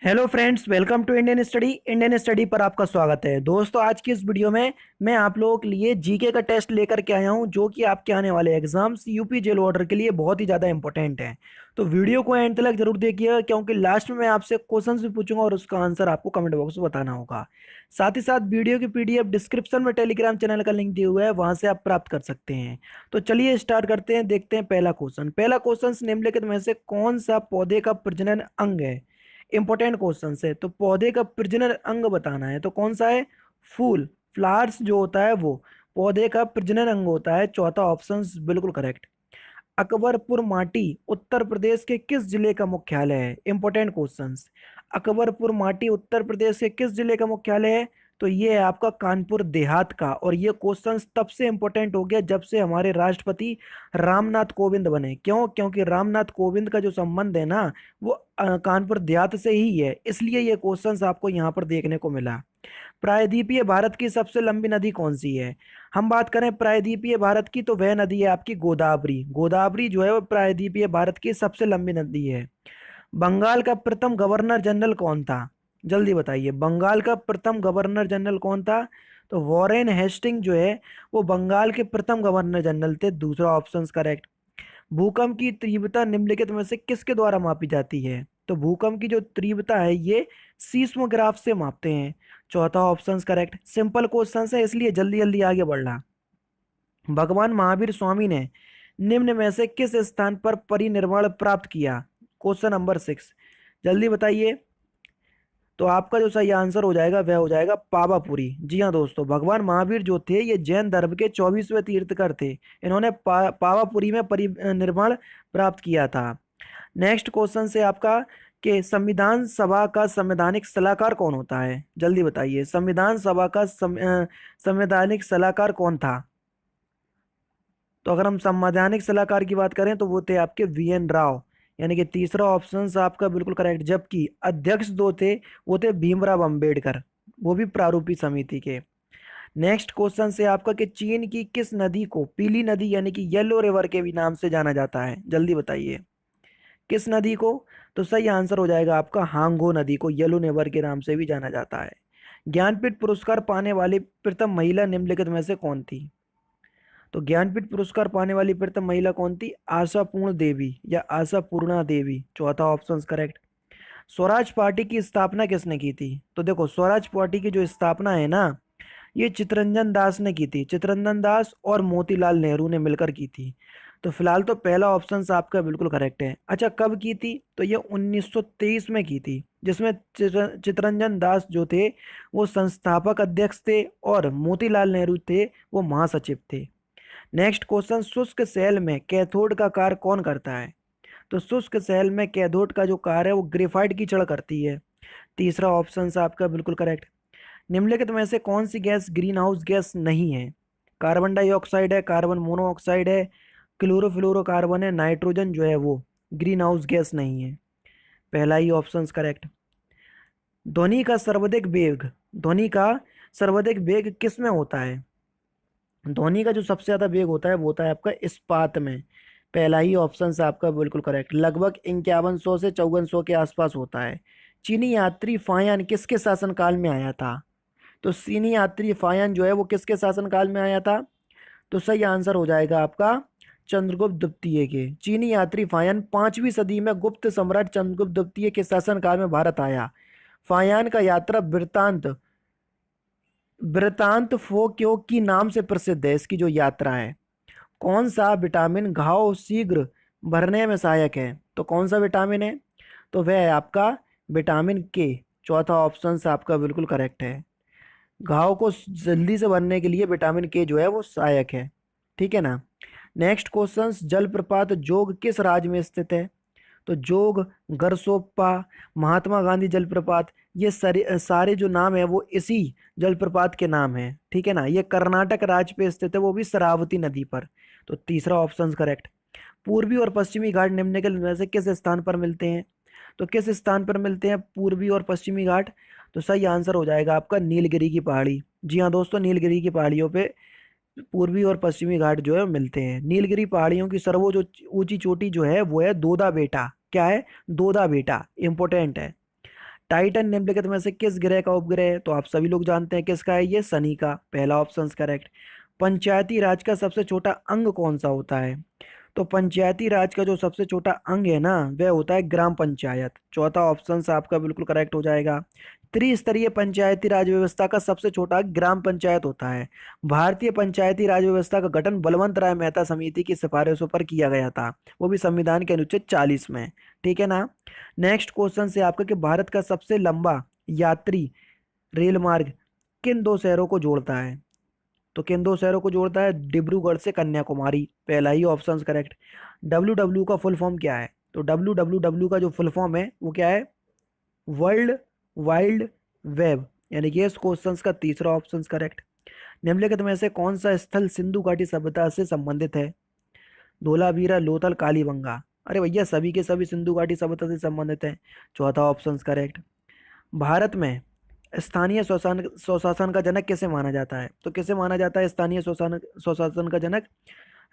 Hello friends, welcome to Indian study पर आपका स्वागत है। दोस्तों, आज की इस वीडियो में मैं आप लोगों के लिए जीके का टेस्ट लेकर के आया हूं, जो कि आपके आने वाले एग्जाम्स यूपी जेल ऑर्डर के लिए बहुत ही ज़्यादा इंपॉर्टेंट है। तो वीडियो को एंड तक जरूर देखिएगा, क्योंकि लास्ट में मैं आपसे क्वेश्चंस भी पूछूंगा और उसका आंसर आपको कमेंट बॉक्स में बताना होगा। साथ ही साथ वीडियो की पीडीएफ डिस्क्रिप्शन में टेलीग्राम चैनल का लिंक दिया हुआ है, वहां से आप प्राप्त कर सकते हैं। तो चलिए स्टार्ट करते हैं। देखते हैं पहला क्वेश्चन निम्नलिखित में से कौन सा पौधे का प्रजनन अंग है। इंपॉर्टेंट क्वेश्चन है, तो पौधे का प्रजनन अंग बताना है। तो कौन सा है? फूल, फ्लावर्स जो होता है वो पौधे का प्रजनन अंग होता है। चौथा ऑप्शन बिल्कुल करेक्ट। अकबरपुर माटी उत्तर प्रदेश के किस जिले का मुख्यालय है? Important questions. अकबरपुर माटी उत्तर प्रदेश के किस जिले का मुख्यालय है? तो ये है आपका कानपुर देहात का। और ये क्वेश्चंस तब से इंपॉर्टेंट हो गया जब से हमारे राष्ट्रपति रामनाथ कोविंद बने। क्यों? क्योंकि रामनाथ कोविंद का जो संबंध है ना, वो कानपुर देहात से ही है, इसलिए ये क्वेश्चंस आपको यहाँ पर देखने को मिला। प्रायद्वीपीय भारत की सबसे लंबी नदी कौन सी है? हम बात करें प्रायद्वीपीय भारत की, तो वह नदी है आपकी गोदावरी। गोदावरी जो है वो प्रायद्वीपीय भारत की सबसे लंबी नदी है। बंगाल का प्रथम गवर्नर जनरल कौन था? जल्दी बताइए, बंगाल का प्रथम गवर्नर जनरल कौन था? तो वॉरेन हेस्टिंग जो है वो बंगाल के प्रथम गवर्नर जनरल थे। दूसरा ऑप्शन करेक्ट। भूकंप की तीव्रता निम्नलिखित में से किसके द्वारा मापी जाती है? तो भूकंप की जो तीव्रता है ये सीस्मोग्राफ से मापते हैं। चौथा ऑप्शन करेक्ट। सिंपल क्वेश्चन है, इसलिए जल्दी जल्दी आगे बढ़ रहा। भगवान महावीर स्वामी ने निम्न में से किस स्थान पर परिनिर्वाण प्राप्त किया? क्वेश्चन नंबर 6, जल्दी बताइए। तो आपका जो सही आंसर हो जाएगा वह हो जाएगा पावापुरी। जी हाँ दोस्तों, भगवान महावीर जो थे ये जैन धर्म के 24वें तीर्थकर थे। इन्होंने पावापुरी में परिनिर्वाण प्राप्त किया था। नेक्स्ट क्वेश्चन से आपका कि संविधान सभा का संवैधानिक सलाहकार कौन होता है? जल्दी बताइए, संविधान सभा का संवैधानिक सलाहकार कौन था? तो अगर हम संवैधानिक सलाहकार की बात करें तो वो थे आपके वीएन राव, यानी कि तीसरा ऑप्शन आपका बिल्कुल करेक्ट। जबकि अध्यक्ष दो थे, वो थे भीमराव अंबेडकर, वो भी प्रारूपी समिति के। नेक्स्ट क्वेश्चन से आपका कि चीन की किस नदी को पीली नदी यानी कि येलो रिवर के भी नाम से जाना जाता है? जल्दी बताइए, किस नदी को? तो सही आंसर हो जाएगा आपका हांगो नदी को येलो रिवर के नाम से भी जाना जाता है। ज्ञानपीठ पुरस्कार पाने वाली प्रथम महिला निम्नलिखित में से कौन थी? तो ज्ञानपीठ पुरस्कार पाने वाली प्रथम महिला कौन थी? आशा पूर्ण देवी या आशा पूर्णा देवी। चौथा ऑप्शन करेक्ट। स्वराज पार्टी की स्थापना किसने की थी? तो देखो, स्वराज पार्टी की जो स्थापना है ना, ये चितरंजन दास ने की थी। चितरंजन दास और मोतीलाल नेहरू ने मिलकर की थी। तो फिलहाल तो पहला ऑप्शन आपका बिल्कुल करेक्ट है। अच्छा, कब की थी? तो ये 1923 में की थी, जिसमें चितरंजन दास जो थे वो संस्थापक अध्यक्ष थे और मोतीलाल नेहरू थे वो महासचिव थे। नेक्स्ट क्वेश्चन, शुष्क सेल में कैथोड का कार्य कौन करता है? तो शुष्क सेल में कैथोड का जो कार्य है वो ग्रेफाइट की छड़ करती है। तीसरा ऑप्शन आपका बिल्कुल करेक्ट। निम्नलिखित में से कौन सी गैस ग्रीन हाउस गैस नहीं है? कार्बन डाइऑक्साइड है, कार्बन मोनोऑक्साइड है, क्लोरोफ्लोरोकार्बन है, नाइट्रोजन जो है वो ग्रीन हाउस गैस नहीं है। पहला ही ऑप्शन करेक्ट। ध्वनि का सर्वाधिक वेग किस में होता है? ध्वनि का जो सबसे ज्यादा वेग होता है वो होता है आपका इस्पात में। पहला ही ऑप्शन से आपका बिल्कुल करेक्ट। लगभग 5100 से 5400 के आसपास होता है। चीनी यात्री फायान किसके शासनकाल में आया था? तो चीनी यात्री फायान जो है वो किसके शासनकाल में आया था? तो सही आंसर हो जाएगा आपका चंद्रगुप्त द्वितीय के। चीनी यात्री फायान 5वीं सदी में गुप्त सम्राट चंद्रगुप्त द्वितीय के शासनकाल में भारत आया। फायान का यात्रा वृत्तांत वृत्तांत फोक्यो की नाम से प्रसिद्ध है। इसकी जो यात्रा है, कौन सा विटामिन घाव शीघ्र भरने में सहायक है? तो कौन सा विटामिन है? तो वह है आपका विटामिन के। चौथा ऑप्शन से आपका बिल्कुल करेक्ट है। घाव को जल्दी से भरने के लिए विटामिन के जो है वो सहायक है। ठीक है ना। नेक्स्ट क्वेश्चन, जलप्रपात जोग किस राज्य में स्थित है? तो जोग, गरसोप्पा, महात्मा गांधी जलप्रपात, ये सारे सारे जो नाम है वो इसी जलप्रपात के नाम है। ठीक है ना। ये कर्नाटक राज्य पे स्थित है, वो भी शरावती नदी पर। तो तीसरा ऑप्शन करेक्ट। पूर्वी और पश्चिमी घाट निम्नलिखित में से किस स्थान पर मिलते हैं? तो किस स्थान पर मिलते हैं पूर्वी और पश्चिमी घाट? तो सही आंसर हो जाएगा आपका नीलगिरी की पहाड़ी। जी हाँ दोस्तों, नीलगिरी की पहाड़ियों पे पूर्वी और पश्चिमी घाट जो है मिलते हैं। नीलगिरी पहाड़ियों की सर्वोच्च ऊंची चोटी जो है वो है दोदा बेटा। क्या है? दोदा बेटा, इंपॉर्टेंट है। टाइटन निम्नलिखित में से किस ग्रह का उपग्रह है? तो आप सभी लोग जानते हैं किसका है, ये शनि का। पहला ऑप्शन करेक्ट। पंचायती राज का सबसे छोटा अंग कौन सा होता है? तो पंचायती राज का जो सबसे छोटा अंग है ना, वह होता है ग्राम पंचायत। चौथा ऑप्शन आपका बिल्कुल करेक्ट हो जाएगा। त्रिस्तरीय पंचायती राज व्यवस्था का सबसे छोटा ग्राम पंचायत होता है। भारतीय पंचायती राज व्यवस्था का गठन बलवंत राय मेहता समिति की सिफारिशों पर किया गया था, वो भी संविधान के अनुच्छेद 40 में। ठीक है ना। नेक्स्ट क्वेश्चन से आपका कि भारत का सबसे लंबा यात्री रेल मार्ग किन दो शहरों को जोड़ता है? तो किन दो शहरों को जोड़ता है? डिब्रूगढ़ से कन्याकुमारी। पहला ही ऑप्शन करेक्ट। डब्ल्यू डब्ल्यू का फुल फॉर्म क्या है? तो डब्ल्यू डब्ल्यू डब्ल्यू का जो फुल फॉर्म है वो क्या है? World wild web. यानी कि इस क्वेश्चन का तीसरा ऑप्शन करेक्ट। निम्नलिखित में से कौन सा स्थल सिंधु घाटी सभ्यता से संबंधित है? धोलावीरा, लोथल, कालीबंगा। अरे भैया सभी के सभी सिंधु घाटी सभ्यता से संबंधित है। चौथा ऑप्शन करेक्ट। भारत में स्थानीय स्वशासन स्वशासन का जनक किसे माना जाता है? तो किसे माना जाता है स्थानीय स्वशासन स्वशासन का जनक?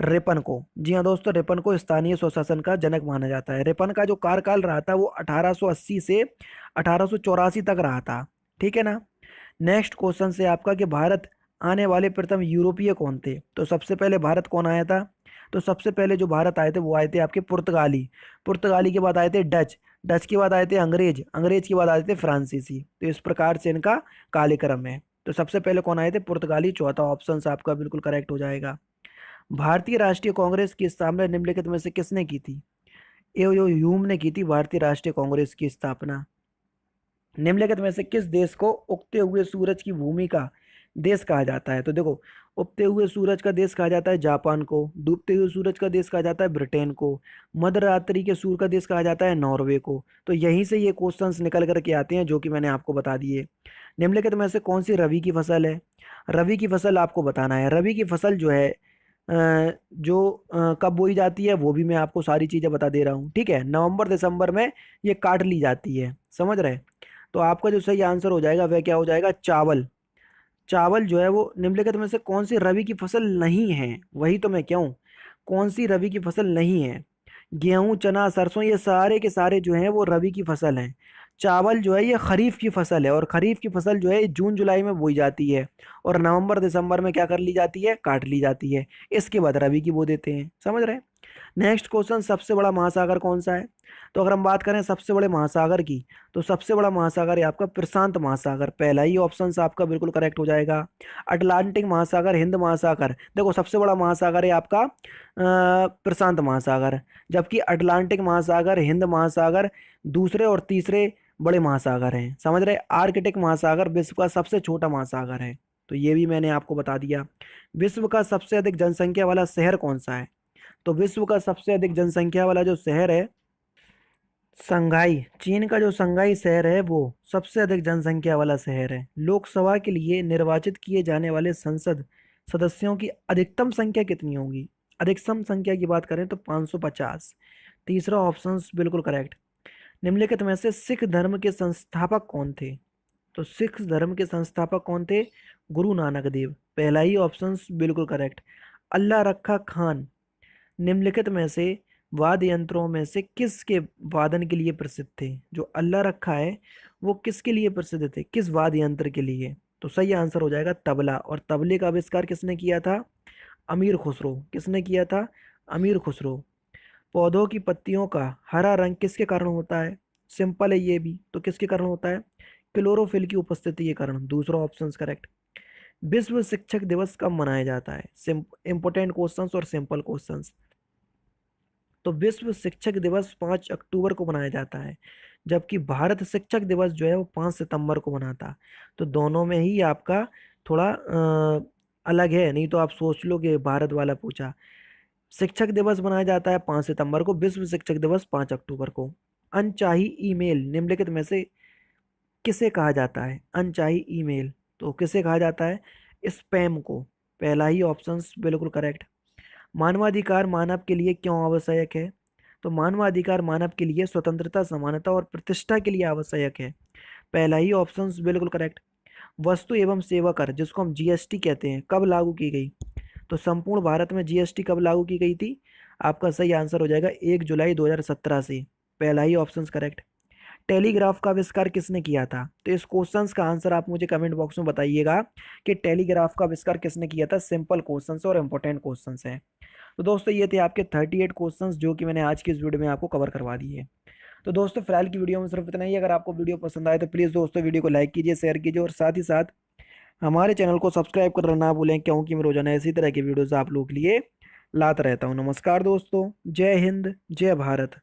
रिपन को। जी हाँ दोस्तों, रिपन को स्थानीय स्वशासन का जनक माना जाता है। रिपन का जो कार्यकाल रहा था वो 1880 से 1884 तक रहा था। ठीक है ना। नेक्स्ट क्वेश्चन से आपका कि भारत आने वाले प्रथम यूरोपीय कौन थे? तो सबसे पहले भारत कौन आया था? तो सबसे पहले जो भारत आए थे वो आए थे आपके पुर्तगाली। पुर्तगाली के बाद आए थे डच। डच के बाद आए थे अंग्रेज। अंग्रेज के बाद आए थे फ्रांसीसी। तो इस प्रकार से इनका कार्यक्रम है। तो सबसे पहले कौन आए थे? पुर्तगाली। चौथा ऑप्शन आपका बिल्कुल करेक्ट हो जाएगा। भारतीय राष्ट्रीय कांग्रेस की स्थापना निम्नलिखित में से किसने की थी? एओ ह्यूम ने की थी भारतीय राष्ट्रीय कांग्रेस की स्थापना। निम्नलिखित में से किस देश को उगते हुए सूरज की भूमि का देश कहा जाता है? तो देखो, उगते हुए सूरज का देश कहा जाता है जापान को। डूबते हुए सूरज का देश कहा जाता है ब्रिटेन को। मध्यरात्रि के सूर्य का देश कहा जाता है नॉर्वे को। तो यहीं से ये क्वेश्चंस निकल करके आते हैं जो कि मैंने आपको बता दिए। निम्नलिखित में से कौन सी रबी की फसल है? रबी की फसल आपको बताना है। रबी की फसल जो है कब बोई जाती है वो भी मैं आपको सारी चीज़ें बता दे रहा हूँ। ठीक है, नवंबर दिसंबर में ये काट ली जाती है। समझ रहे? तो आपका जो सही आंसर हो जाएगा वह क्या हो जाएगा? चावल। चावल जो है वो निम्नलिखित में से कौन सी रबी की फसल नहीं है? वही तो मैं कहूँ, कौन सी रबी की फसल नहीं है? गेहूं, चना, सरसों, ये सारे के सारे जो हैं वो रबी की फसल हैं। चावल जो है ये खरीफ की फसल है, और खरीफ की फसल जो है जून जुलाई में बोई जाती है, और नवंबर दिसंबर में क्या कर ली जाती है? काट ली जाती है। इसके बाद रबी की बो देते हैं। समझ रहे हैं? नेक्स्ट क्वेश्चन, सबसे बड़ा महासागर कौन सा है? तो अगर हम बात करें सबसे बड़े महासागर की, तो सबसे बड़ा महासागर है आपका प्रशांत महासागर। पहला ही ऑप्शन आपका बिल्कुल करेक्ट हो जाएगा। अटलांटिक महासागर, हिंद महासागर। देखो सबसे बड़ा महासागर है आपका प्रशांत महासागर, जबकि अटलांटिक महासागर, हिंद महासागर दूसरे और तीसरे बड़े महासागर हैं। समझ रहे? आर्कटिक महासागर विश्व का सबसे छोटा महासागर है। तो ये भी मैंने आपको बता दिया। विश्व का सबसे अधिक जनसंख्या वाला शहर कौन सा है? तो विश्व का सबसे अधिक जनसंख्या वाला जो शहर है, संघाई। चीन का जो संघाई शहर है वो सबसे अधिक जनसंख्या वाला शहर है। लोकसभा के लिए निर्वाचित किए जाने वाले संसद सदस्यों की अधिकतम संख्या कितनी होगी? अधिकतम संख्या की बात करें तो 550। तीसरा ऑप्शन बिल्कुल करेक्ट। निम्नलिखित में से सिख धर्म के संस्थापक कौन थे? तो सिख धर्म के संस्थापक कौन थे? गुरु नानक देव। पहला ही ऑप्शन बिल्कुल करेक्ट। अल्लाह रखा खान निम्नलिखित में से वाद्य यंत्रों में से किसके वादन के लिए प्रसिद्ध थे? जो अल्लाह रखा है वो किसके लिए प्रसिद्ध थे? किस वाद्य यंत्र के लिए? तो सही आंसर हो जाएगा तबला। और तबले का आविष्कार किसने किया था? अमीर खुसरो। किसने किया था? अमीर खुसरो। पौधों की पत्तियों का हरा रंग किसके कारण होता है? सिंपल है ये भी। तो किसके कारण होता है? क्लोरोफिल की उपस्थिति के कारण। दूसरा ऑप्शन करेक्ट। विश्व शिक्षक दिवस कब मनाया जाता है? इंपोर्टेंट क्वेश्चंस और सिंपल क्वेश्चंस। तो विश्व शिक्षक दिवस 5 अक्टूबर को मनाया जाता है, जबकि भारत शिक्षक दिवस जो है वो 5 सितंबर को मनाता। तो दोनों में ही आपका थोड़ा अलग है। नहीं तो आप सोच लो कि भारत वाला पूछा। शिक्षक दिवस मनाया जाता है 5 सितंबर को, विश्व शिक्षक दिवस 5 अक्टूबर को। अनचाही ईमेल निम्नलिखित में से किसे कहा जाता है? अनचाही ईमेल तो किसे कहा जाता है? स्पैम को। पहला ही ऑप्शन बिल्कुल करेक्ट। मानवाधिकार मानव के लिए क्यों आवश्यक है? तो मानवाधिकार मानव के लिए स्वतंत्रता, समानता और प्रतिष्ठा के लिए आवश्यक है। पहला ही ऑप्शन बिल्कुल करेक्ट। वस्तु एवं सेवा कर, जिसको हम जीएसटी कहते हैं, कब लागू की गई? तो संपूर्ण भारत में जीएसटी कब लागू की गई थी? आपका सही आंसर हो जाएगा 1 जुलाई 2017 से। पहला ही ऑप्शन करेक्ट। टेलीग्राफ का आविष्कार किसने किया था? तो इस क्वेश्चंस का आंसर आप मुझे कमेंट बॉक्स में बताइएगा कि टेलीग्राफ का आविष्कार किसने किया था। सिंपल क्वेश्चंस और इंपॉर्टेंट क्वेश्चंस हैं। तो दोस्तों ये थे आपके 38 क्वेश्चंस जो कि मैंने आज की इस वीडियो में आपको कवर करवा दिए। तो दोस्तों फिलहाल की वीडियो में सिर्फ इतना ही। अगर आपको वीडियो पसंद आए तो प्लीज़ दोस्तों वीडियो को लाइक कीजिए, शेयर कीजिए और साथ ही साथ हमारे चैनल को सब्सक्राइब करना ना भूलें, क्योंकि मैं रोजाना इसी तरह की वीडियोस आप लोगों के लिए लाता रहता हूँ। नमस्कार दोस्तों, जय हिंद, जय भारत।